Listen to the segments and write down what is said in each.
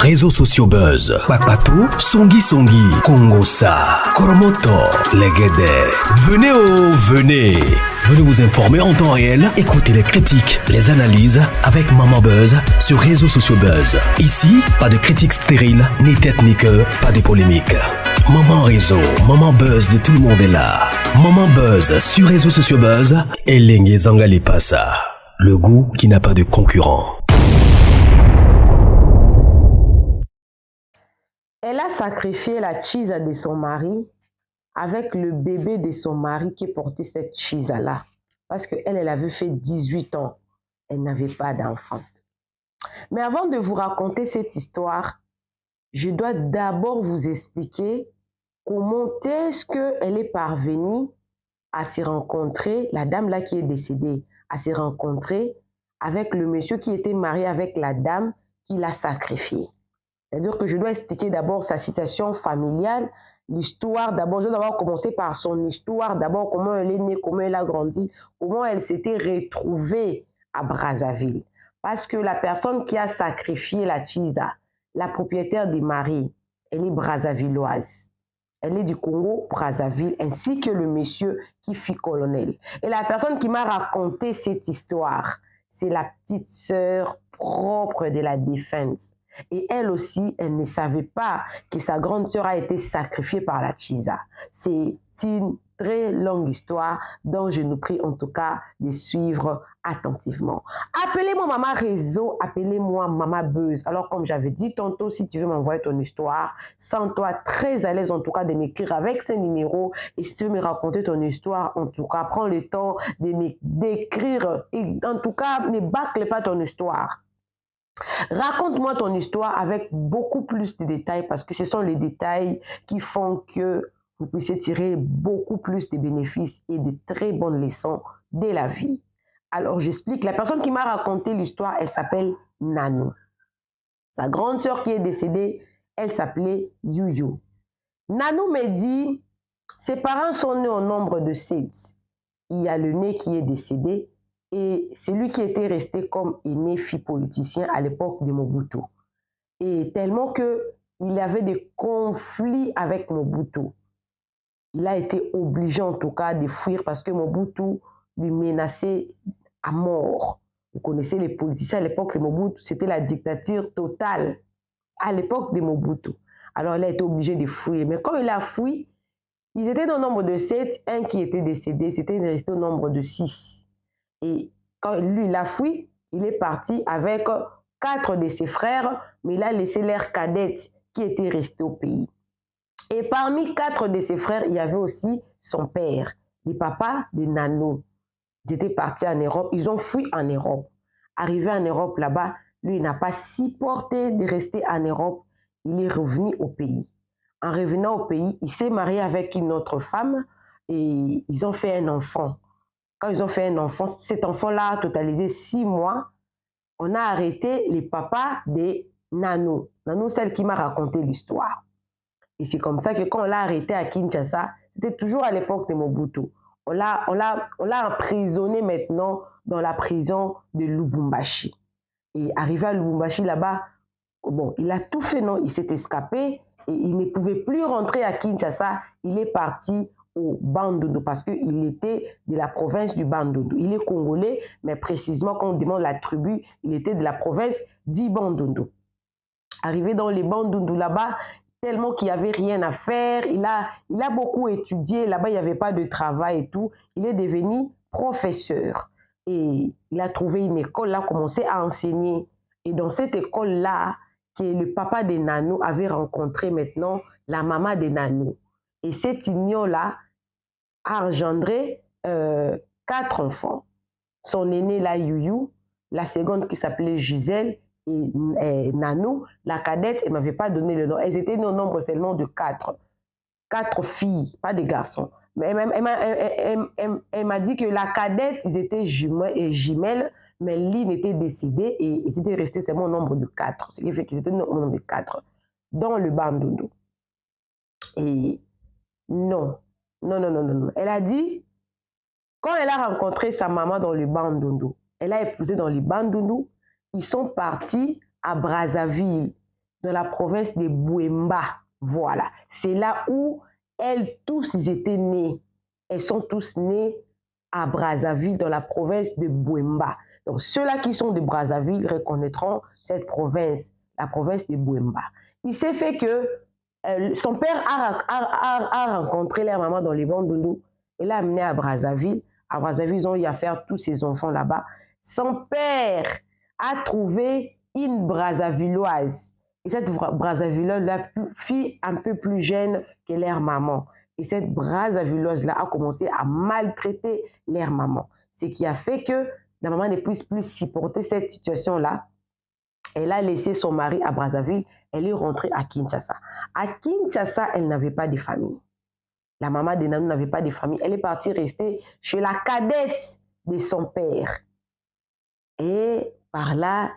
réseaux sociaux buzz. Bakpatou, Songi Songi, Kongosa, Koromoto, Legede. Venez. Venez vous informer en temps réel. Écoutez les critiques, les analyses avec Maman Buzz sur réseaux sociaux buzz. Ici, pas de critiques stériles, ni tête ni queue, pas de polémique. Maman Réseau, Maman Buzz de tout le monde est là. Maman Buzz sur réseaux sociaux buzz et Lengue Zangali Passa. Le goût qui n'a pas de concurrent. Elle a sacrifié la chisa de son mari avec le bébé de son mari qui portait cette chisa-là. Parce qu'elle avait fait 18 ans. Elle n'avait pas d'enfant. Mais avant de vous raconter cette histoire, je dois d'abord vous expliquer comment est-ce qu'elle est parvenue à se rencontrer, la dame-là qui est décédée, à se rencontrer avec le monsieur qui était marié avec la dame qui l'a sacrifiée. C'est-à-dire que je dois expliquer d'abord sa situation familiale, l'histoire. D'abord, je dois d'abord commencer par son histoire. D'abord, comment elle est née, comment elle a grandi, comment elle s'était retrouvée à Brazzaville. Parce que la personne qui a sacrifié la Chisa, la propriétaire des maris, elle est brazzavilloise. Elle est du Congo, Brazzaville, ainsi que le monsieur qui fit colonel. Et la personne qui m'a raconté cette histoire, c'est la petite sœur propre de la défense. Et elle aussi, elle ne savait pas que sa grande sœur a été sacrifiée par la Chisa. C'est une très longue histoire dont je nous prie en tout cas de suivre attentivement. Appelez-moi Maman Réseau, appelez-moi Maman Buzz. Alors comme j'avais dit tantôt, si tu veux m'envoyer ton histoire, sens-toi très à l'aise en tout cas de m'écrire avec ces numéros. Et si tu veux me raconter ton histoire, en tout cas, prends le temps d'écrire. Et en tout cas, ne bâcle pas ton histoire. Raconte-moi ton histoire avec beaucoup plus de détails parce que ce sont les détails qui font que vous puissiez tirer beaucoup plus de bénéfices et de très bonnes leçons de la vie. Alors j'explique, la personne qui m'a raconté l'histoire, elle s'appelle Nanou. Sa grande sœur qui est décédée, elle s'appelait Yuyu. Nanou me dit, ses parents sont nés au nombre de 7. Il y a le né qui est décédé, et c'est lui qui était resté comme aîné fils politicien à l'époque de Mobutu. Et tellement qu'il avait des conflits avec Mobutu. Il a été obligé en tout cas de fuir parce que Mobutu lui menaçait à mort. Vous connaissez les politiciens à l'époque de Mobutu, c'était la dictature totale à l'époque de Mobutu. Alors il a été obligé de fuir. Mais quand il a fui, ils étaient au nombre de 7, un qui était décédé, c'était resté au nombre de 6. Et quand lui, il a fui, il est parti avec 4 de ses frères, mais il a laissé leur cadette qui était restée au pays. Et parmi 4 de ses frères, il y avait aussi son père, le papa de Nanou. Ils étaient partis en Europe, ils ont fui en Europe. Arrivé en Europe là-bas, lui, il n'a pas supporté de rester en Europe, il est revenu au pays. En revenant au pays, il s'est marié avec une autre femme et ils ont fait un enfant. Quand ils ont fait un enfant, cet enfant-là a totalisé 6 mois. On a arrêté les papas de Nanou. Nanou, celle qui m'a raconté l'histoire. Et c'est comme ça que quand on l'a arrêté à Kinshasa, c'était toujours à l'époque de Mobutu. On l'a emprisonné maintenant dans la prison de Lubumbashi. Et arrivé à Lubumbashi, là-bas, bon, il a tout fait, non? Il s'est escapé et il ne pouvait plus rentrer à Kinshasa. Il est parti au Bandundu parce qu'il était de la province du Bandundu. Il est congolais, mais précisément quand on demande la tribu, il était de la province d'Ibandundu. Arrivé dans les Bandundu là-bas, tellement qu'il n'y avait rien à faire, il a beaucoup étudié, là-bas il n'y avait pas de travail et tout, il est devenu professeur. Et il a trouvé une école, il a commencé à enseigner. Et dans cette école-là, que le papa de Nanou avait rencontré maintenant la maman de Nanou. Et cette union-là a engendré 4 enfants. Son aîné, la Yuyu, la seconde qui s'appelait Gisèle, et Nanou, la cadette, elle ne m'avait pas donné le nom. Elles étaient au nombre seulement de 4. 4 filles, pas des garçons. Mais elle m'a dit que la cadette, ils étaient jumelles, mais l'une était décédée et ils étaient restés seulement au nombre de 4. Ce qui fait qu'ils étaient au nombre de 4 dans le Bandundu. Et non. Elle a dit, quand elle a rencontré sa maman dans le Bandundu, elle a épousé dans le Bandundu, ils sont partis à Brazzaville. dans la province de Bouemba. Voilà, c'est là où tous étaient nés. Elles sont tous nées à Brazzaville, dans la province de Bouemba. Donc, ceux-là qui sont de Brazzaville reconnaîtront cette province, la province de Bouemba. Il s'est fait que son père a rencontré leur maman dans les Bandundu et l'a amené à Brazzaville. À Brazzaville, ils ont eu à faire tous ses enfants là-bas. Son père a trouvé une Brazzavilloise. Et cette Brazzavilloise, la fille un peu plus jeune que leur maman. Et cette Brazzavilloise-là a commencé à maltraiter leur maman. Ce qui a fait que la maman ne puisse plus supporter cette situation-là. Elle a laissé son mari à Brazzaville. Elle est rentrée à Kinshasa. À Kinshasa, elle n'avait pas de famille. La maman de Nanou n'avait pas de famille. Elle est partie rester chez la cadette de son père. Et par là,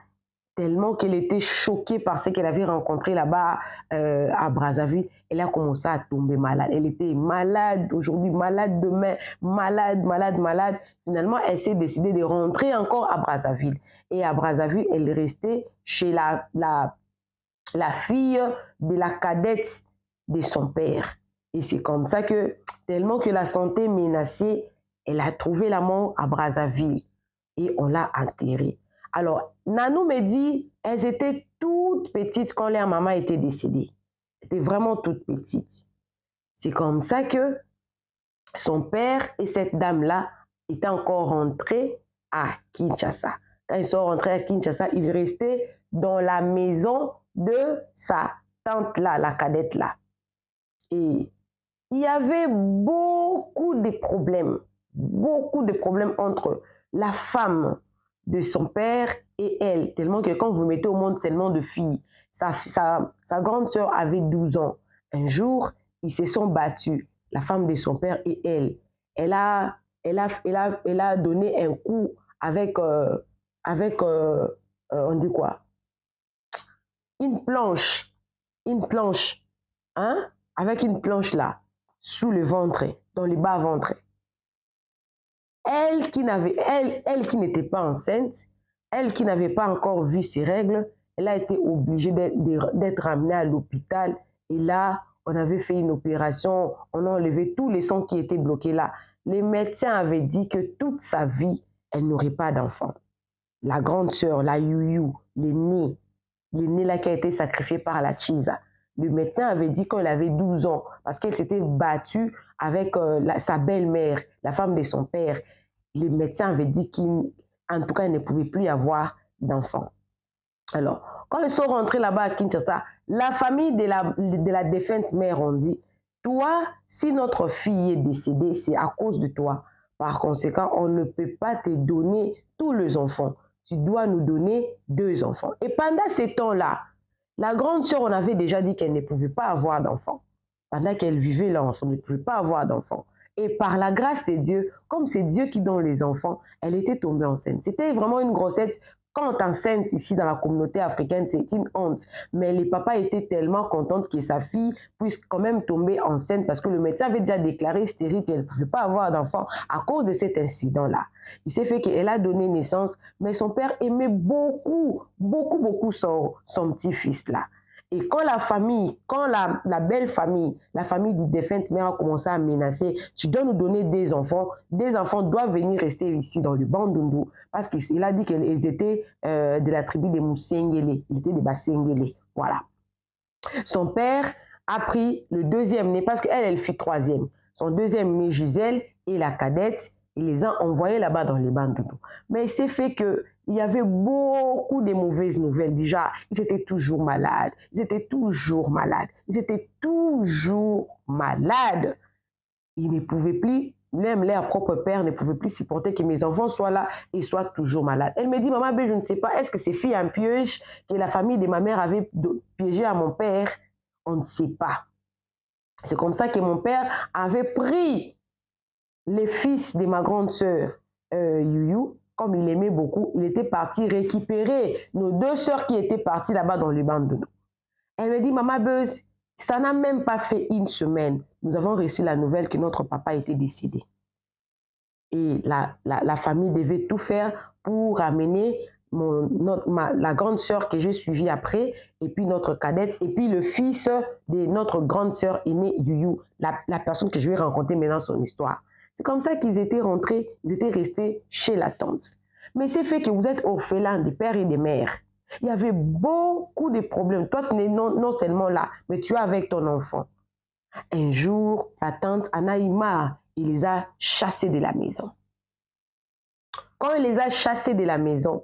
tellement qu'elle était choquée par ce qu'elle avait rencontré là-bas à Brazzaville, elle a commencé à tomber malade. Elle était malade aujourd'hui, malade demain, malade. Finalement, elle s'est décidée de rentrer encore à Brazzaville. Et à Brazzaville, elle restait chez la fille de la cadette de son père. Et c'est comme ça que, tellement que la santé menacée, elle a trouvé la mort à Brazzaville. Et on l'a enterrée. Alors, Nanou me dit, elles étaient toutes petites quand leur maman était décédée. Elles étaient vraiment toutes petites. C'est comme ça que son père et cette dame-là étaient encore rentrés à Kinshasa. Quand ils sont rentrés à Kinshasa, ils restaient dans la maison de sa tante-là, la cadette-là. Et il y avait beaucoup de problèmes entre la femme de son père et elle, tellement que quand vous mettez au monde tellement de filles, sa grande sœur avait 12 ans. Un jour, ils se sont battus, la femme de son père et elle. Elle a donné un coup avec on dit quoi? Une planche, hein? Avec une planche là, sous le ventre, dans le bas-ventre. Elle qui n'était pas enceinte, elle qui n'avait pas encore vu ses règles, elle a été obligée d'être ramenée à l'hôpital. Et là, on avait fait une opération, on a enlevé tous les sangs qui étaient bloqués là. Les médecins avaient dit que toute sa vie, elle n'aurait pas d'enfant. La grande sœur, la Youyou, l'aînée là qui a été sacrifiée par la Chiza. Le médecin avait dit qu'elle avait 12 ans parce qu'elle s'était battue avec sa belle-mère, la femme de son père. Les médecins avaient dit qu'en tout cas, elle ne pouvait plus avoir d'enfant. Alors, quand ils sont rentrés là-bas à Kinshasa, la famille de la défunte mère ont dit, toi, si notre fille est décédée, c'est à cause de toi. Par conséquent, on ne peut pas te donner tous les enfants. Tu dois nous donner 2 enfants. Et pendant ces temps-là, la grande sœur, on avait déjà dit qu'elle ne pouvait pas avoir d'enfants. Pendant qu'elle vivait là ensemble, elle ne pouvait pas avoir d'enfants. Et par la grâce de Dieu, comme c'est Dieu qui donne les enfants, elle était tombée enceinte. C'était vraiment une grossesse. Quand enceinte ici dans la communauté africaine, c'est une honte. Mais les papas étaient tellement contents que sa fille puisse quand même tomber enceinte parce que le médecin avait déjà déclaré stérile qu'elle ne pouvait pas avoir d'enfant à cause de cet incident-là. Il s'est fait qu'elle a donné naissance, mais son père aimait beaucoup son petit-fils là. Et quand la famille, quand la belle famille, la famille du défunt mère a commencé à menacer, tu dois nous donner des enfants doivent venir rester ici dans le Bandundu, parce qu'il a dit qu'ils étaient de la tribu des Moussengele, ils étaient des Basengele, voilà. Son père a pris le 2e né, parce qu'elle fit 3e. Son 2e né, Gisèle, et la cadette, il les a envoyés là-bas dans les Bandundu. Mais il s'est fait que il y avait beaucoup de mauvaises nouvelles déjà. Ils étaient toujours malades. Ils étaient toujours malades. Ils ne pouvaient plus, même leur propre père ne pouvait plus supporter que mes enfants soient là et soient toujours malades. Elle me dit, maman, je ne sais pas, est-ce que c'est fille un piège que la famille de ma mère avait piégé à mon père? On ne sait pas. C'est comme ça que mon père avait pris les fils de ma grande sœur, Youyou. Comme il aimait beaucoup, il était parti récupérer nos 2 sœurs qui étaient parties là-bas dans les Bandundu. Elle me dit, maman Beuse, ça n'a même pas fait 1 semaine. Nous avons reçu la nouvelle que notre papa était décédé. Et la famille devait tout faire pour amener la grande sœur que j'ai suivie après, et puis notre cadette, et puis le fils de notre grande sœur aînée, Yuyu, la personne que je vais raconter maintenant son histoire. C'est comme ça qu'ils étaient rentrés, ils étaient restés chez la tante. Mais c'est fait que vous êtes orphelins des pères et des mères. Il y avait beaucoup de problèmes. Toi, tu n'es non seulement là, mais tu es avec ton enfant. Un jour, la tante Anaïma, il les a chassés de la maison. Quand il les a chassés de la maison,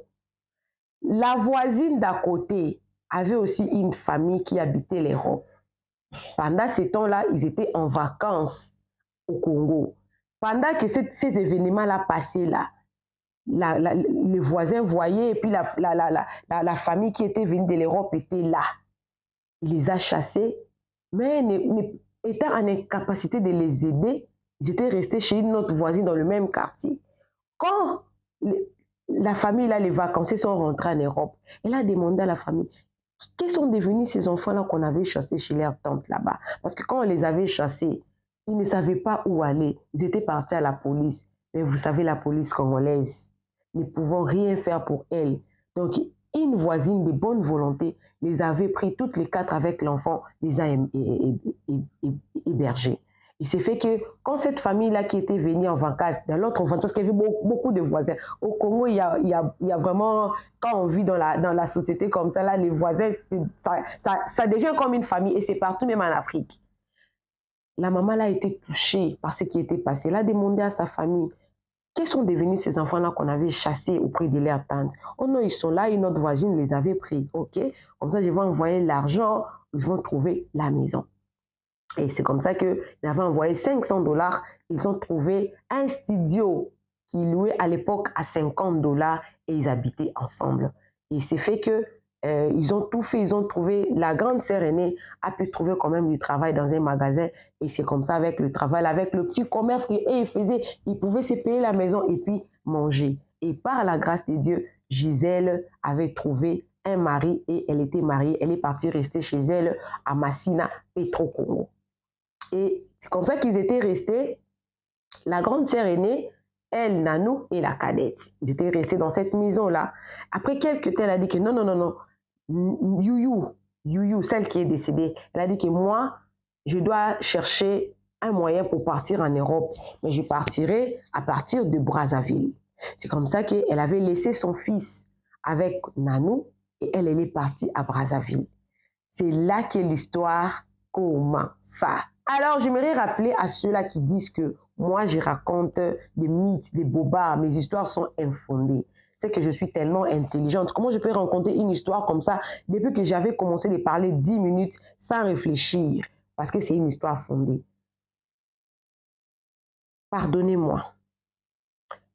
la voisine d'à côté avait aussi une famille qui habitait l'Europe. Pendant ce temps-là, ils étaient en vacances au Congo. Pendant que ces événements-là passaient là, les voisins voyaient et puis la famille qui était venue de l'Europe était là. Il les a chassés, mais étant en incapacité de les aider, ils étaient restés chez une autre voisine dans le même quartier. Quand la famille, là, les vacanciers sont rentrés en Europe, elle a demandé à la famille, quels sont devenus ces enfants-là qu'on avait chassés chez leur tante là-bas? Parce que quand on les avait chassés, ils ne savaient pas où aller. Ils étaient partis à la police. Mais vous savez, la police congolaise, ne pouvant rien faire pour elle. Donc, une voisine de bonne volonté les avait pris toutes les 4 avec l'enfant, les a hébergés. Il s'est fait que quand cette famille-là qui était venue en vacances, dans l'autre vacances, parce qu'il y avait beaucoup de voisins, au Congo, il y a vraiment, quand on vit dans la société comme ça, là, les voisins, ça devient comme une famille et c'est partout, même en Afrique. La maman là, a été touchée par ce qui était passé. Elle a demandé à sa famille, quels sont devenus ces enfants-là qu'on avait chassés auprès de leur tante? Oh non, ils sont là, une autre voisine les avait pris. Ok, comme ça, je vais envoyer l'argent, ils vont trouver la maison. Et c'est comme ça qu'ils avaient envoyé $500. Ils ont trouvé un studio qui louait à l'époque à $50 et ils habitaient ensemble. Et c'est fait que ils ont tout fait, ils ont trouvé, la grande sœur aînée a pu trouver quand même du travail dans un magasin et c'est comme ça avec le travail, avec le petit commerce qu'ils faisaient, ils pouvaient se payer la maison et puis manger. Et par la grâce de Dieu, Gisèle avait trouvé un mari et elle était mariée, elle est partie rester chez elle à Massina, Petro-Congo. Et c'est comme ça qu'ils étaient restés, la grande sœur aînée, elle, Nanou et la cadette. Ils étaient restés dans cette maison-là. Après quelques temps, elle a dit que non, Yuyu, celle qui est décédée, elle a dit que moi, je dois chercher un moyen pour partir en Europe, mais je partirai à partir de Brazzaville. C'est comme ça qu'elle avait laissé son fils avec Nanou et elle est partie à Brazzaville. C'est là que l'histoire commence. Alors, j'aimerais rappeler à ceux-là qui disent que moi, je raconte des mythes, des bobards, mes histoires sont infondées. C'est que je suis tellement intelligente. Comment je peux raconter une histoire comme ça depuis que j'avais commencé de parler 10 minutes sans réfléchir? Parce que c'est une histoire fondée. Pardonnez-moi.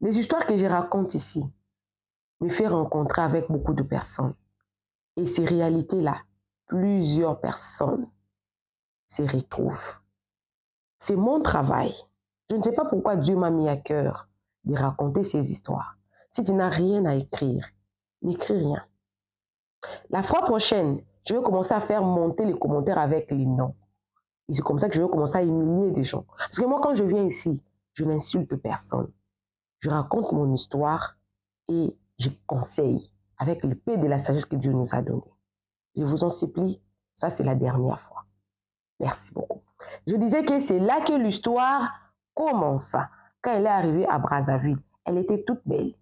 Les histoires que je raconte ici me font rencontrer avec beaucoup de personnes. Et ces réalités-là, plusieurs personnes se retrouvent. C'est mon travail. Je ne sais pas pourquoi Dieu m'a mis à cœur de raconter ces histoires. Si tu n'as rien à écrire, n'écris rien. La fois prochaine, je vais commencer à faire monter les commentaires avec les noms. Et c'est comme ça que je vais commencer à humilier des gens. Parce que moi, quand je viens ici, je n'insulte personne. Je raconte mon histoire et je conseille avec le paix de la sagesse que Dieu nous a donnée. Je vous en supplie, ça c'est la dernière fois. Merci beaucoup. Je disais que c'est là que l'histoire commence. Quand elle est arrivée à Brazzaville, elle était toute belle.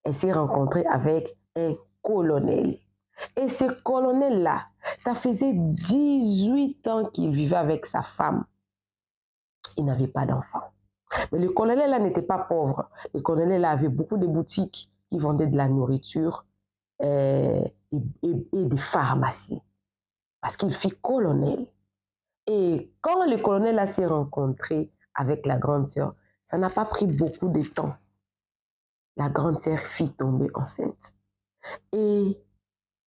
Elle s'est rencontrée avec un colonel. Et ce colonel-là, ça faisait 18 ans qu'il vivait avec sa femme. Il n'avait pas d'enfant. Mais le colonel-là n'était pas pauvre. Le colonel-là avait beaucoup de boutiques qui vendaient de la nourriture et des pharmacies. Parce qu'il fit colonel. Et quand le colonel s'est rencontré avec la grande sœur, ça n'a pas pris beaucoup de temps. La grande sœur fit tomber enceinte. Et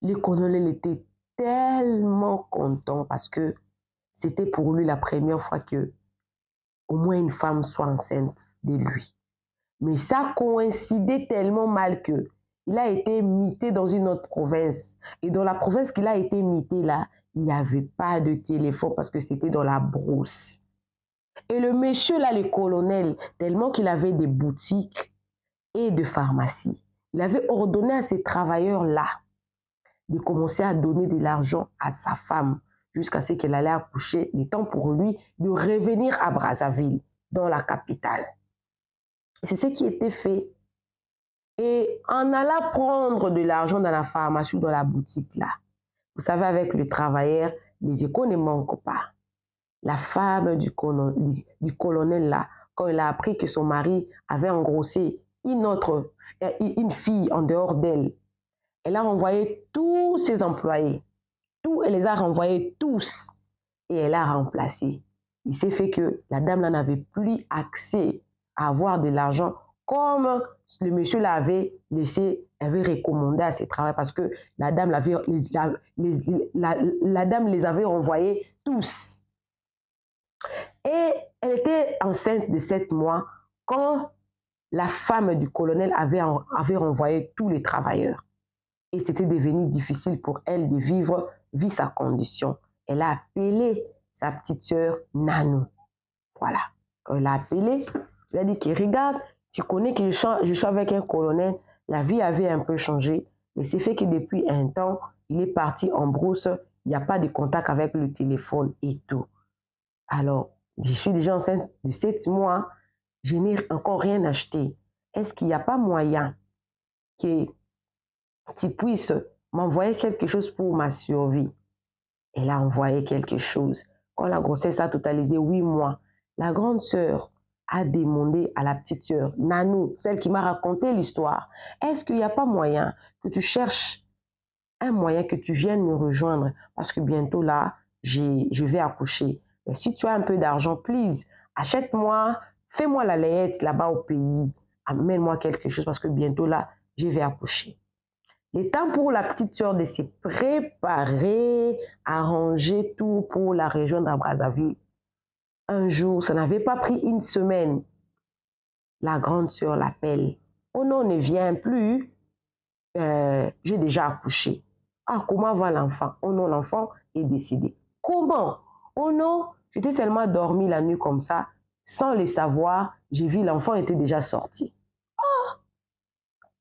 le colonel était tellement content parce que c'était pour lui la première fois que au moins une femme soit enceinte de lui. Mais ça coïncidait tellement mal que il a été mité dans une autre province. Et dans la province qu'il a été mité là, il n'y avait pas de téléphone parce que c'était dans la brousse. Et le monsieur là, le colonel, tellement qu'il avait des boutiques et de pharmacies, il avait ordonné à ces travailleurs-là de commencer à donner de l'argent à sa femme jusqu'à ce qu'elle allait accoucher, le temps pour lui de revenir à Brazzaville, dans la capitale. C'est ce qui était fait. Et en allant prendre de l'argent dans la pharmacie ou dans la boutique, là, vous savez, avec le travailleur, les échos ne manquent pas. La femme du colonel, là, quand elle a appris que son mari avait engrossé une fille en dehors d'elle, elle a renvoyé tous ses employés. Elle les a renvoyés tous. Et elle a remplacé. Il s'est fait que la dame là n'avait plus accès à avoir de l'argent comme le monsieur l'avait laissé, avait recommandé à ses travailleurs parce que la dame les avait renvoyés tous. Et elle était enceinte de 7 mois quand la femme du colonel avait renvoyé tous les travailleurs. Et c'était devenu difficile pour elle de vivre sa condition. Elle a appelé sa petite sœur Nanou. Voilà. Quand elle l'a appelé, elle a dit que regarde, tu connais que je suis avec un colonel, la vie avait un peu changé, mais c'est fait que depuis un temps, il est parti en brousse, il n'y a pas de contact avec le téléphone et tout. Alors, je suis déjà enceinte de 7 mois, je n'ai encore rien acheté. Est-ce qu'il n'y a pas moyen que tu puisses m'envoyer quelque chose pour ma survie? Elle a envoyé quelque chose. Quand la grossesse a totalisé 8 mois, la grande sœur a demandé à la petite sœur, Nanou, celle qui m'a raconté l'histoire, est-ce qu'il n'y a pas moyen que tu cherches un moyen que tu viennes me rejoindre parce que bientôt là, je vais accoucher. Mais si tu as un peu d'argent, please, achète-moi, fais-moi la layette là-bas au pays, amène-moi quelque chose parce que bientôt là, je vais accoucher. Le temps pour la petite sœur de se préparer, arranger tout pour la rejoindre à Brazzaville. Un jour, ça n'avait pas pris une semaine. La grande sœur l'appelle. Oh non, ne viens plus. J'ai déjà accouché. Ah, comment va l'enfant? Oh non, l'enfant est décédé. Comment? Oh non, j'étais seulement dormi la nuit comme ça, sans le savoir. J'ai vu l'enfant était déjà sorti. Oh!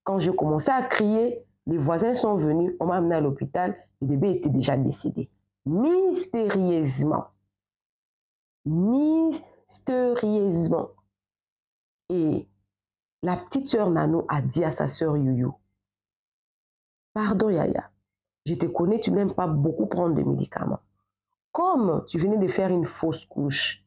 Quand j'ai commencé à crier, les voisins sont venus, on m'a amené à l'hôpital, le bébé était déjà décédé. Mystérieusement. Mystérieusement. Et la petite sœur Nano a dit à sa sœur Youyou, pardon Yaya, je te connais, tu n'aimes pas beaucoup prendre des médicaments. Comme tu venais de faire une fausse couche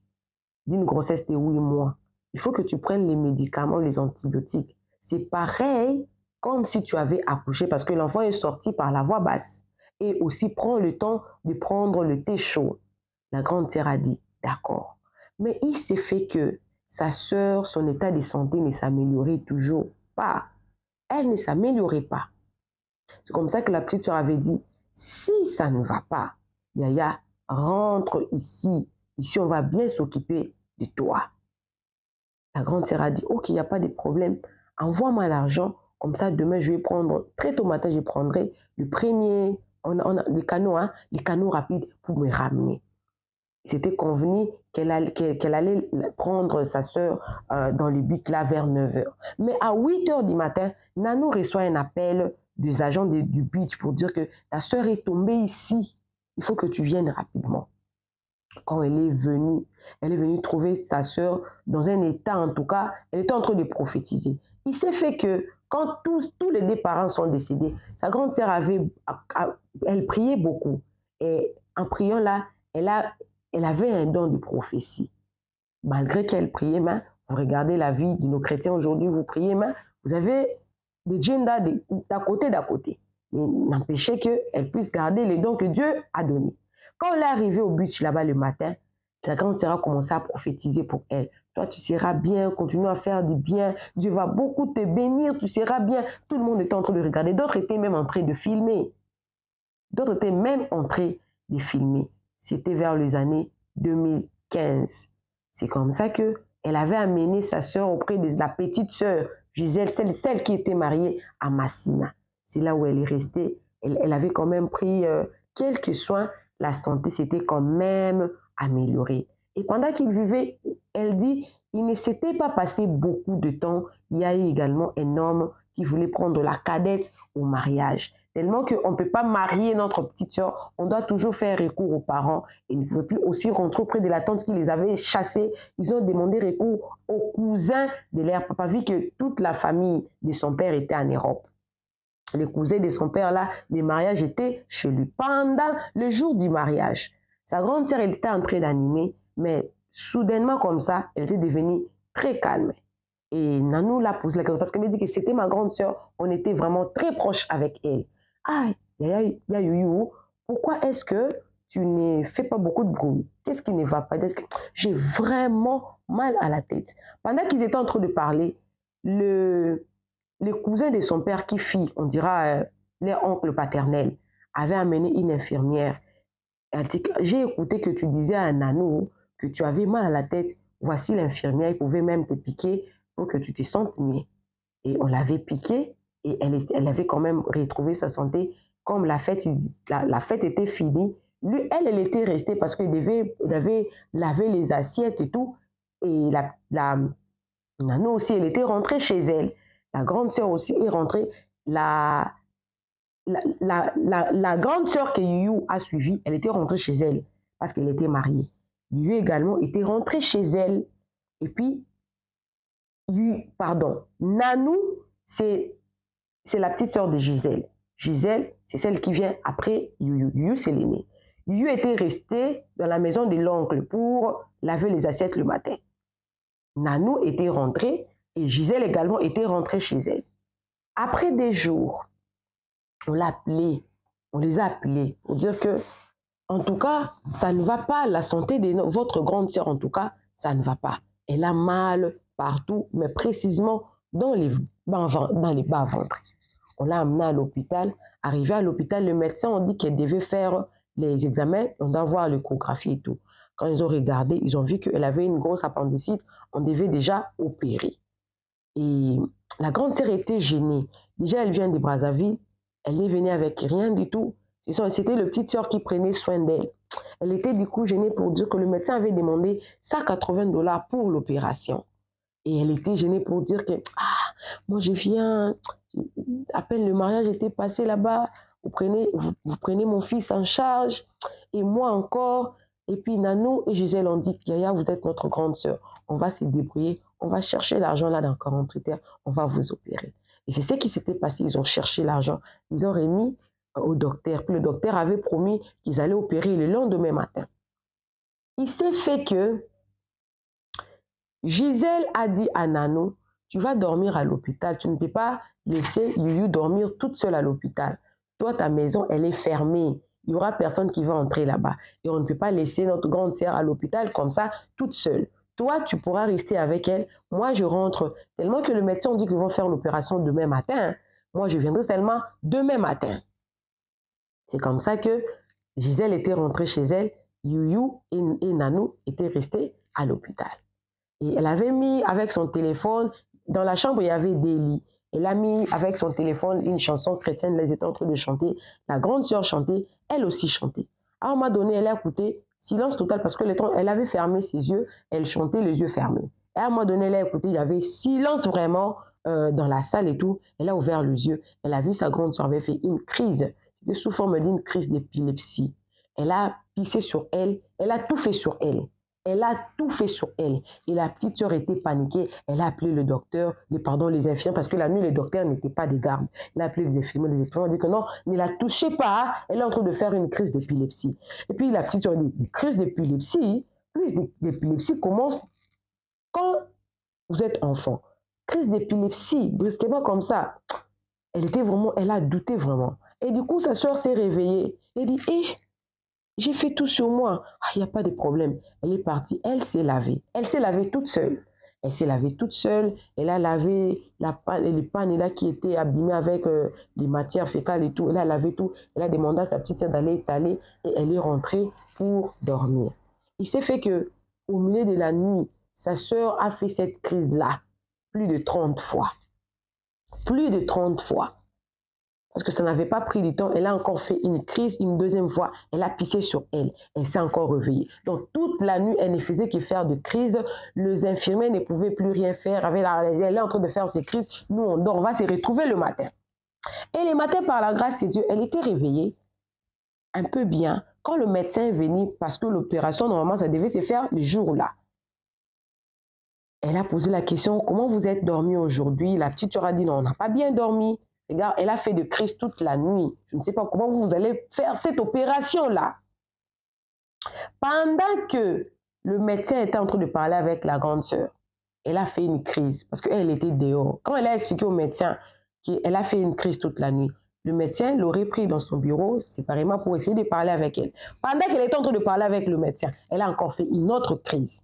d'une grossesse de 8 mois, il faut que tu prennes les médicaments, les antibiotiques. C'est pareil comme si tu avais accouché parce que l'enfant est sorti par la voie basse. Et aussi, prends le temps de prendre le thé chaud. La grande sœur a dit, d'accord. Mais il s'est fait que sa sœur, son état de santé ne s'améliorait toujours pas. Elle ne s'améliorait pas. C'est comme ça que la petite sœur avait dit, si ça ne va pas, Yaya, rentre ici. Ici, on va bien s'occuper de toi. La grande sœur a dit, ok, il n'y a pas de problème. Envoie-moi l'argent. Comme ça, demain, je vais prendre, très tôt matin, je prendrai le premier, les canaux rapides pour me ramener. C'était convenu qu'elle allait prendre sa sœur dans le but là vers 9h. Mais à 8h du matin, Nanou reçoit un appel des agents du beach pour dire que ta sœur est tombée ici. Il faut que tu viennes rapidement. Quand elle est venue trouver sa sœur dans un état, en tout cas, elle était en train de prophétiser. Il s'est fait que quand tous les deux parents sont décédés, sa grande sœur elle priait beaucoup. Et en priant là, elle avait un don de prophétie. Malgré qu'elle priait, mais vous regardez la vie de nos chrétiens aujourd'hui, vous priez, mais vous avez des djinns d'à côté. Mais n'empêchez qu'elle puisse garder les dons que Dieu a donnés. Quand elle est arrivée au beach là-bas le matin, la grande sœur a commencé à prophétiser pour elle. Toi, tu seras bien, continue à faire du bien. Dieu va beaucoup te bénir, tu seras bien. Tout le monde était en train de regarder. D'autres étaient même en train de filmer. C'était vers les années 2015. C'est comme ça qu'elle avait amené sa sœur auprès de la petite sœur, Gisèle, celle qui était mariée à Massina. C'est là où elle est restée. Elle avait quand même pris quelques soins. La santé s'était quand même améliorée. Et pendant qu'il vivait, elle dit, il ne s'était pas passé beaucoup de temps. Il y a eu également un homme qui voulait prendre la cadette au mariage. Tellement qu'on ne peut pas marier notre petite sœur, on doit toujours faire recours aux parents. Et ils ne pouvaient plus aussi rentrer auprès de la tante qui les avait chassés. Ils ont demandé recours aux cousins de leur papa, vu que toute la famille de son père était en Europe. Les cousins de son père, là, les mariages étaient chez lui. Pendant le jour du mariage, sa grande sœur, elle était en train d'animer, mais soudainement comme ça, elle était devenue très calme. Et Nanou l'a posé la question parce qu'elle me dit que c'était ma grande sœur, on était vraiment très proches avec elle. Ah, Yaya Youyou, pourquoi est-ce que tu ne fais pas beaucoup de bruit? Qu'est-ce qui ne va pas? J'ai vraiment mal à la tête. Pendant qu'ils étaient en train de parler, le cousin de son père qui fit, on dira, leur oncle paternel, avait amené une infirmière. Elle dit, j'ai écouté que tu disais à Nanou que tu avais mal à la tête. Voici l'infirmière, il pouvait même te piquer pour que tu te sentes mieux. Et on l'avait piquée et elle avait quand même retrouvé sa santé. Comme la fête était finie, lui, elle était restée parce qu'il avait lavé les assiettes et tout. Et Nanou aussi, elle était rentrée chez elle. La grande sœur aussi est rentrée. La grande sœur que Youyou a suivie, elle était rentrée chez elle parce qu'elle était mariée. Youyou également était rentrée chez elle. Et puis, Nanou, c'est la petite sœur de Gisèle. Gisèle, c'est celle qui vient après Youyou. Youyou, c'est l'aîné. Youyou était resté dans la maison de l'oncle pour laver les assiettes le matin. Nanou était rentrée et Gisèle également était rentrée chez elle. Après des jours, on les a appelés pour dire que, en tout cas, ça ne va pas, la santé de votre grande sœur, en tout cas, ça ne va pas. Elle a mal partout, mais précisément dans les bas-ventres. On l'a amenée à l'hôpital. Arrivée à l'hôpital, le médecin a dit qu'elle devait faire les examens, on doit voir l'échographie et tout. Quand ils ont regardé, ils ont vu qu'elle avait une grosse appendicite, on devait déjà opérer. Et la grande sœur était gênée. Déjà, elle vient de Brazzaville, elle est venue avec rien du tout. C'était le petit sœur qui prenait soin d'elle. Elle était du coup gênée pour dire que le médecin avait demandé $180 pour l'opération. Et elle était gênée pour dire que, moi je viens, à peine le mariage était passé là-bas, vous prenez mon fils en charge, et moi encore. Et puis Nanou et Gisèle ont dit, Yaya, vous êtes notre grande sœur, on va se débrouiller, on va chercher l'argent là dans 48 heures, on va vous opérer. Et c'est ce qui s'était passé, ils ont cherché l'argent, ils ont remis au docteur, puis le docteur avait promis qu'ils allaient opérer le lendemain matin. Il s'est fait que Gisèle a dit à Nanou, tu vas dormir à l'hôpital, tu ne peux pas laisser Youyou dormir toute seule à l'hôpital. Toi, ta maison, elle est fermée. Il n'y aura personne qui va entrer là-bas. Et on ne peut pas laisser notre grande sœur à l'hôpital comme ça, toute seule. Toi, tu pourras rester avec elle. Moi, je rentre. Tellement que le médecin dit qu'ils vont faire l'opération demain matin. Moi, je viendrai seulement demain matin. C'est comme ça que Gisèle était rentrée chez elle. Youyou et Nanou étaient restés à l'hôpital. Et elle avait mis avec son téléphone, dans la chambre, il y avait des lits. Elle a mis avec son téléphone une chanson chrétienne, elle était en train de chanter. La grande sœur chantait, elle aussi chantait. À un moment donné, elle a écouté, silence total, parce qu'elle avait fermé ses yeux, elle chantait les yeux fermés. Et à un moment donné, elle a écouté, il y avait silence vraiment dans la salle et tout. Elle a ouvert les yeux, elle a vu sa grande sœur avait fait une crise. C'était sous forme d'une crise d'épilepsie. Elle a pissé sur elle, elle a tout fait sur elle. Elle a tout fait sur elle. Et la petite sœur était paniquée. Elle a appelé le docteur, les infirmières, parce que la nuit, les docteurs n'étaient pas des gardes. Elle a appelé les infirmières ont dit que non, ne la touchez pas. Elle est en train de faire une crise d'épilepsie. Et puis la petite sœur dit, une crise d'épilepsie commence quand vous êtes enfant. Crise d'épilepsie, brusquement comme ça. Elle a douté vraiment. Et du coup, sa sœur s'est réveillée. Elle dit, j'ai fait tout sur moi. Il n'y a pas de problème. Elle est partie. Elle s'est lavée. Elle s'est lavée toute seule. Elle s'est lavée toute seule. Elle a lavé les pannes là qui étaient abîmées avec les matières fécales et tout. Elle a lavé tout. Elle a demandé à sa petite sœur d'aller étaler et elle est rentrée pour dormir. Il s'est fait que au milieu de la nuit, sa sœur a fait cette crise-là plus de 30 fois. Plus de 30 fois. Parce que ça n'avait pas pris du temps. Elle a encore fait une crise une deuxième fois. Elle a pissé sur elle. Elle s'est encore réveillée. Donc, toute la nuit, elle ne faisait que faire de crises. Les infirmiers ne pouvaient plus rien faire. Elle est en train de faire ses crises. Nous, on dort. On va se retrouver le matin. Et le matin, par la grâce de Dieu, elle était réveillée un peu bien. Quand le médecin est venu, parce que l'opération, normalement, ça devait se faire le jour-là. Elle a posé la question, comment vous êtes dormi aujourd'hui? La petite sœur a dit, non, on n'a pas bien dormi. Regarde, elle a fait de crise toute la nuit. Je ne sais pas comment vous allez faire cette opération-là. Pendant que le médecin était en train de parler avec la grande sœur, elle a fait une crise parce qu'elle était dehors. Quand elle a expliqué au médecin qu'elle a fait une crise toute la nuit, le médecin l'aurait pris dans son bureau séparément pour essayer de parler avec elle. Pendant qu'elle était en train de parler avec le médecin, elle a encore fait une autre crise.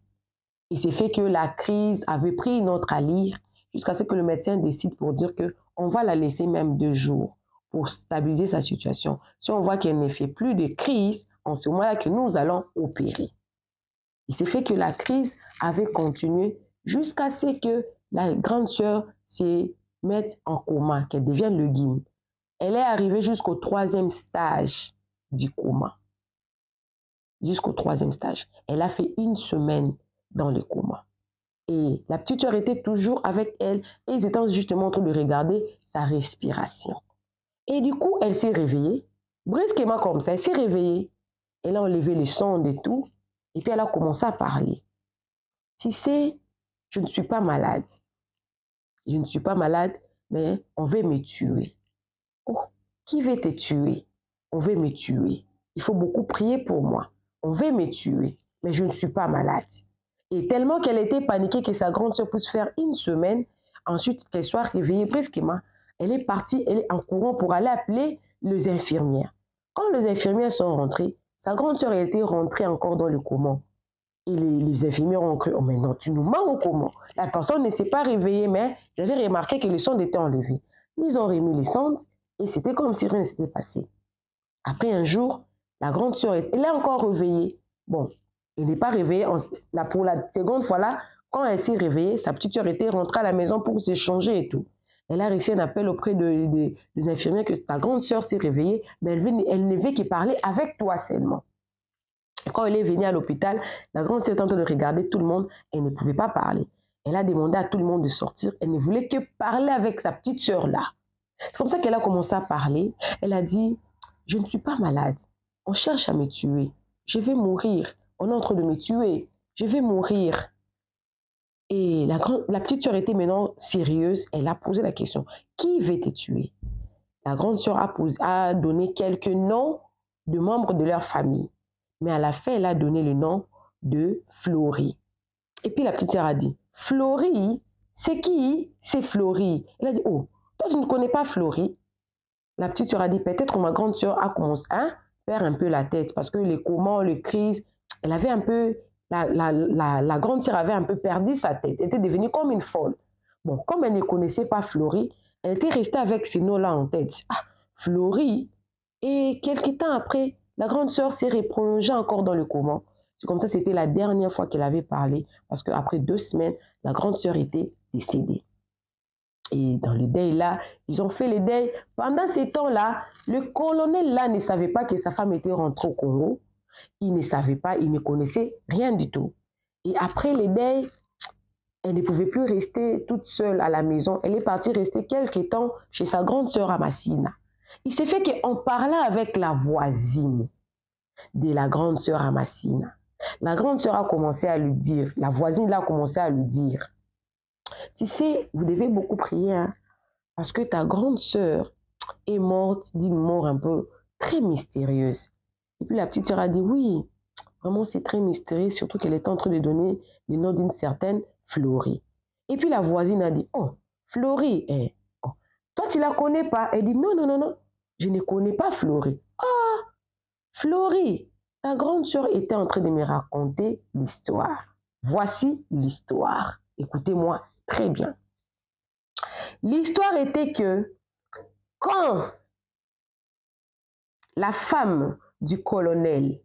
Et c'est fait que la crise avait pris une autre allure jusqu'à ce que le médecin décide pour dire qu'on va la laisser même 2 jours pour stabiliser sa situation. Si on voit qu'elle ne fait plus de crise, en ce moment-là que nous allons opérer. Il s'est fait que la crise avait continué jusqu'à ce que la grande sœur se mette en coma, qu'elle devienne le guim. Elle est arrivée jusqu'au 3e stage du coma. Jusqu'au 3e stage. Elle a fait 1 semaine dans le coma. Et la petite sœur était toujours avec elle et ils étaient justement en train de regarder sa respiration. Et du coup, elle s'est réveillée, brusquement comme ça, elle s'est réveillée. Elle a enlevé les sondes et tout, et puis elle a commencé à parler. Tu sais, je ne suis pas malade. Je ne suis pas malade, mais on veut me tuer. Oh, qui veut te tuer? On veut me tuer. Il faut beaucoup prier pour moi. On veut me tuer, mais je ne suis pas malade. Et tellement qu'elle était paniquée que sa grande sœur puisse faire 1 semaine, ensuite qu'elle soit réveillée brusquement, elle est partie, elle est en courant pour aller appeler les infirmières. Quand les infirmières sont rentrées, sa grande sœur était rentrée encore dans le coma. Et les infirmières ont cru, oh mais non, tu nous mens ou comment? La personne ne s'est pas réveillée, mais j'avais remarqué que les sondes étaient enlevées. Ils ont remis les sondes et c'était comme si rien ne s'était passé. Après un jour, la grande sœur, elle est encore réveillée. Bon, elle n'est pas réveillée. Pour la seconde fois là, quand elle s'est réveillée, sa petite sœur était rentrée à la maison pour se changer et tout. Elle a reçu un appel auprès des infirmières que ta grande sœur s'est réveillée, mais elle ne veut que parler avec toi seulement. Et quand elle est venue à l'hôpital, la grande sœur est en train de regarder tout le monde, elle ne pouvait pas parler. Elle a demandé à tout le monde de sortir, elle ne voulait que parler avec sa petite sœur là. C'est comme ça qu'elle a commencé à parler. Elle a dit, je ne suis pas malade, on cherche à me tuer, je vais mourir, on est en train de me tuer, je vais mourir. Et la petite sœur était maintenant sérieuse, elle a posé la question, qui veut te tuer? La grande sœur a donné quelques noms de membres de leur famille. Mais à la fin, elle a donné le nom de Florie. Et puis la petite sœur a dit, Florie, c'est qui? C'est Florie. Elle a dit, oh, toi tu ne connais pas Florie? La petite sœur a dit, peut-être ma grande sœur a commencé à perdre un peu la tête parce que les comans, les crises, elle avait un peu, la grande sœur avait un peu perdu sa tête. Elle était devenue comme une folle. Bon, comme elle ne connaissait pas Florie, elle était restée avec ces noms-là en tête. Ah, Florie. Et quelques temps après, la grande sœur s'est replongée encore dans le coma. C'est comme ça, c'était la dernière fois qu'elle avait parlé, parce qu'après 2 semaines, la grande sœur était décédée. Et dans le deuil là, ils ont fait le deuil. Pendant ces temps-là, le colonel là ne savait pas que sa femme était rentrée au Congo. Il ne savait pas, il ne connaissait rien du tout. Et après le deuil, elle ne pouvait plus rester toute seule à la maison. Elle est partie rester quelques temps chez sa grande sœur à Massina. Il s'est fait qu'en parlant avec la voisine de la grande sœur à Massina, la grande sœur a commencé à lui dire, la voisine là a commencé à lui dire, tu sais, vous devez beaucoup prier, hein, parce que ta grande sœur est morte d'une mort un peu très mystérieuse. Et puis la petite sœur a dit, oui, vraiment c'est très mystérieux, surtout qu'elle est en train de donner le nom d'une certaine Florie. Et puis la voisine a dit, oh, Florie, oh, toi tu la connais pas? Elle dit, non, non, non, non, je ne connais pas Florie. Oh, Florie, ta grande sœur était en train de me raconter l'histoire. Voici l'histoire. Écoutez-moi très bien. L'histoire était que quand la femme du colonel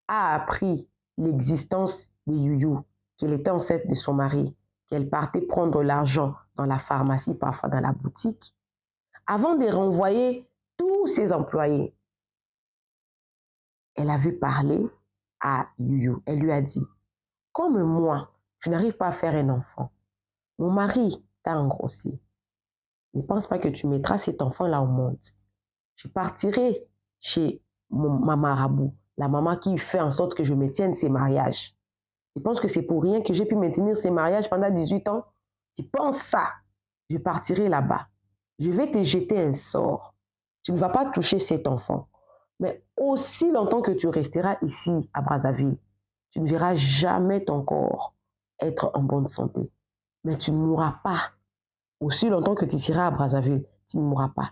a appris l'existence de Youyou, qu'elle était enceinte de son mari, qu'elle partait prendre l'argent dans la pharmacie, parfois dans la boutique, avant de renvoyer tous ses employés. Elle avait parlé à Youyou. Elle lui a dit, comme moi, je n'arrive pas à faire un enfant. Mon mari t'a engrossé. Ne pense pas que tu mettras cet enfant-là au monde. Je partirai chez ma marabout, la maman qui fait en sorte que je me tienne ces mariages. Tu penses que c'est pour rien que j'ai pu maintenir ces mariages pendant 18 ans? Tu penses ça? Je partirai là-bas. Je vais te jeter un sort. Tu ne vas pas toucher cet enfant. Mais aussi longtemps que tu resteras ici à Brazzaville, tu ne verras jamais ton corps être en bonne santé. Mais tu ne mourras pas. Aussi longtemps que tu seras à Brazzaville, tu ne mourras pas.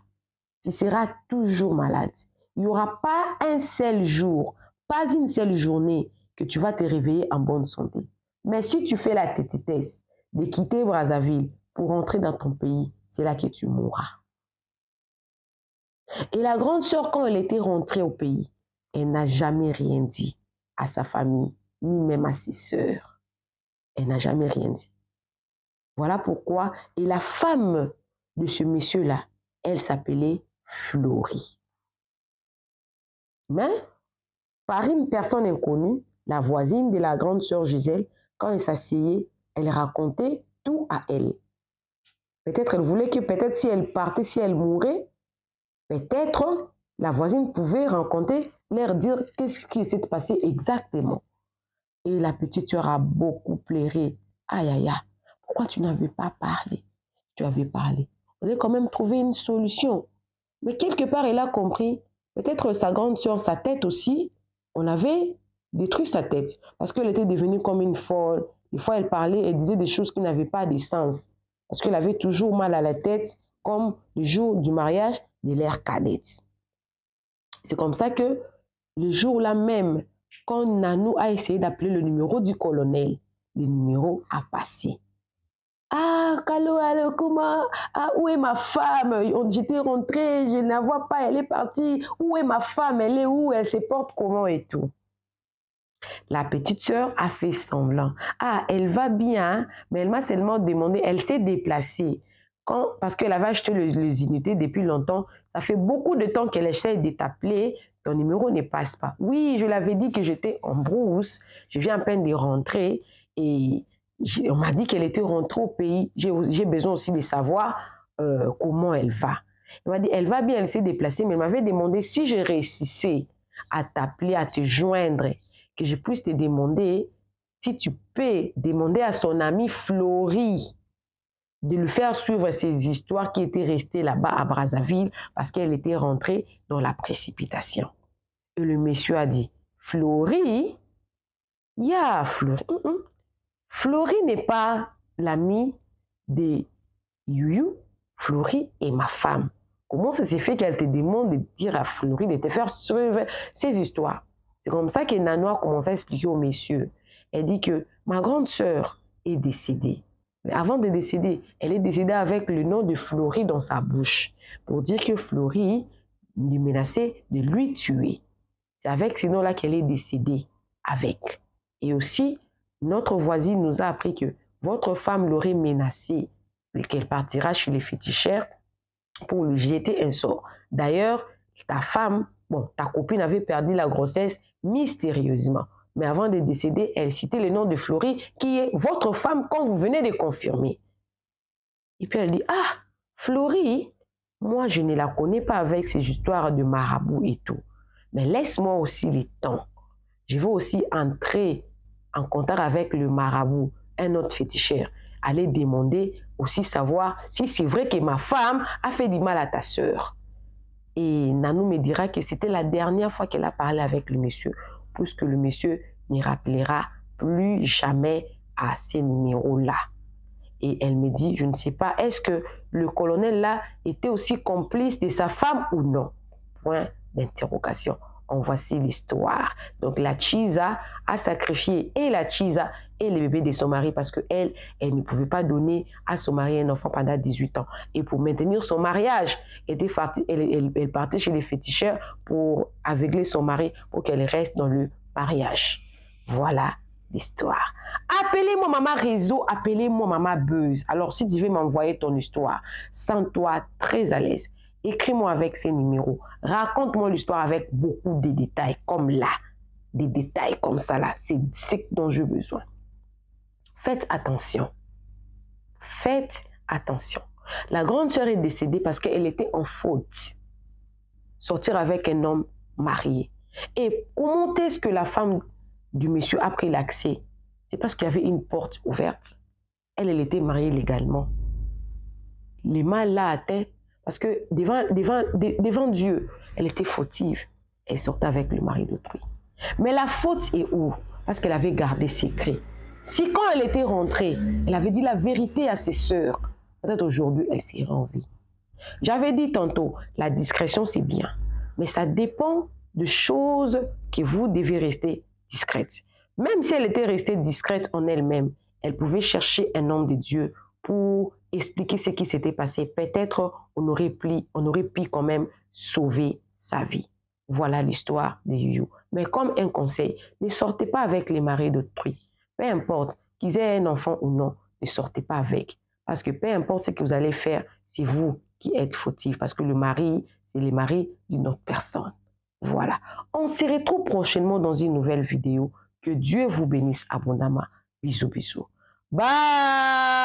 Tu seras toujours malade. Il n'y aura pas un seul jour, pas une seule journée que tu vas te réveiller en bonne santé. Mais si tu fais la tétitesse de quitter Brazzaville pour rentrer dans ton pays, c'est là que tu mourras. Et la grande sœur, quand elle était rentrée au pays, elle n'a jamais rien dit à sa famille, ni même à ses sœurs. Elle n'a jamais rien dit. Voilà pourquoi, et la femme de ce monsieur-là, elle s'appelait Florie. Mais, par une personne inconnue, la voisine de la grande sœur Gisèle, quand elle s'asseyait, elle racontait tout à elle. Peut-être elle voulait que, peut-être si elle partait, si elle mourait, peut-être la voisine pouvait rencontrer, leur dire qu'est-ce qui s'est passé exactement. Et la petite sœur a beaucoup pleuré. Aïe, aïe, aïe, pourquoi tu n'avais pas parlé? Tu avais parlé. Elle a quand même trouvé une solution. Mais quelque part, elle a compris, peut-être sa grande sœur, sa tête aussi, on avait détruit sa tête. Parce qu'elle était devenue comme une folle. Des fois, elle parlait, elle disait des choses qui n'avaient pas de sens. Parce qu'elle avait toujours mal à la tête, comme le jour du mariage de leur cadette. C'est comme ça que le jour-là même, quand Nanou a essayé d'appeler le numéro du colonel, le numéro a passé. Ah, Kalo, allô, comment? Ah, où est ma femme? J'étais rentrée, je ne la vois pas, elle est partie. Où est ma femme? Elle est où? Elle se porte comment et tout? La petite sœur a fait semblant. Ah, elle va bien, mais elle m'a seulement demandé, elle s'est déplacée. Parce qu'elle avait acheté les unités depuis longtemps, ça fait beaucoup de temps qu'elle essaie de t'appeler, ton numéro ne passe pas. Oui, je l'avais dit que j'étais en brousse, je viens à peine de rentrer et on m'a dit qu'elle était rentrée au pays. J'ai besoin aussi de savoir comment elle va. Elle m'a dit, elle va bien, elle s'est déplacée, mais elle m'avait demandé si je réussissais à t'appeler, à te joindre, que je puisse te demander si tu peux demander à son amie Florie de lui faire suivre ces histoires qui étaient restées là-bas à Brazzaville parce qu'elle était rentrée dans la précipitation. Et le monsieur a dit, Florie, Florie. Florie n'est pas l'amie de Youyou. Florie est ma femme. Comment ça s'est fait qu'elle te demande de dire à Florie de te faire suivre ces histoires? C'est comme ça que Nanou a commencé à expliquer au monsieur. Elle dit que ma grande sœur est décédée. Mais avant de décéder, elle est décédée avec le nom de Florie dans sa bouche. Pour dire que Florie lui menaçait de lui tuer. C'est avec ce nom-là qu'elle est décédée avec. Et aussi, notre voisine nous a appris que votre femme l'aurait menacée qu'elle partira chez les féticheurs pour lui jeter un sort. D'ailleurs, ta femme, ta copine avait perdu la grossesse mystérieusement. Mais avant de décéder, elle citait le nom de Florie, qui est votre femme, comme vous venez de confirmer. Et puis elle dit, ah, Florie, moi je ne la connais pas avec ces histoires de marabout et tout. Mais laisse-moi aussi le temps. Je veux aussi entrer en contact avec le marabout, un autre féticheur. Aller demander aussi savoir si c'est vrai que ma femme a fait du mal à ta sœur. Et Nanou me dira que c'était la dernière fois qu'elle a parlé avec le monsieur, puisque le monsieur n'y rappellera plus jamais à ces numéros-là. Et elle me dit, je ne sais pas, est-ce que le colonel-là était aussi complice de sa femme ou non? Point d'interrogation. En voici l'histoire. Donc la Chiza a sacrifié et la Chiza et le bébé de son mari parce qu'elle ne pouvait pas donner à son mari un enfant pendant 18 ans. Et pour maintenir son mariage, elle partait chez les féticheurs pour aveugler son mari pour qu'elle reste dans le mariage. Voilà l'histoire. Appelez-moi Maman Réseau, appelez-moi Maman Buzz. Alors si tu veux m'envoyer ton histoire, sens-toi très à l'aise. Écris-moi avec ces numéros. Raconte-moi l'histoire avec beaucoup de détails, comme là. Des détails comme ça là. C'est ce dont j'ai besoin. Faites attention. Faites attention. La grande sœur est décédée parce qu'elle était en faute. Sortir avec un homme marié. Et comment est-ce que la femme du monsieur a pris l'accès? C'est parce qu'il y avait une porte ouverte. Elle était mariée légalement. Les mal l'a atteint parce que devant Dieu, elle était fautive. Elle sortait avec le mari d'autrui. Mais la faute est où? Parce qu'elle avait gardé secret. Si quand elle était rentrée, elle avait dit la vérité à ses sœurs, peut-être aujourd'hui, elle serait en vie. J'avais dit tantôt, la discrétion c'est bien, mais ça dépend de choses que vous devez rester discrète. Même si elle était restée discrète en elle-même, elle pouvait chercher un homme de Dieu pour expliquer ce qui s'était passé. Peut-être on aurait pu quand même sauver sa vie. Voilà l'histoire de Yuyu. Mais comme un conseil, ne sortez pas avec les maris d'autrui. Peu importe qu'ils aient un enfant ou non, ne sortez pas avec. Parce que peu importe ce que vous allez faire, c'est vous qui êtes fautif. Parce que le mari, c'est le mari d'une autre personne. Voilà. On se retrouve prochainement dans une nouvelle vidéo. Que Dieu vous bénisse abondamment. Bisous, bisous. Bye!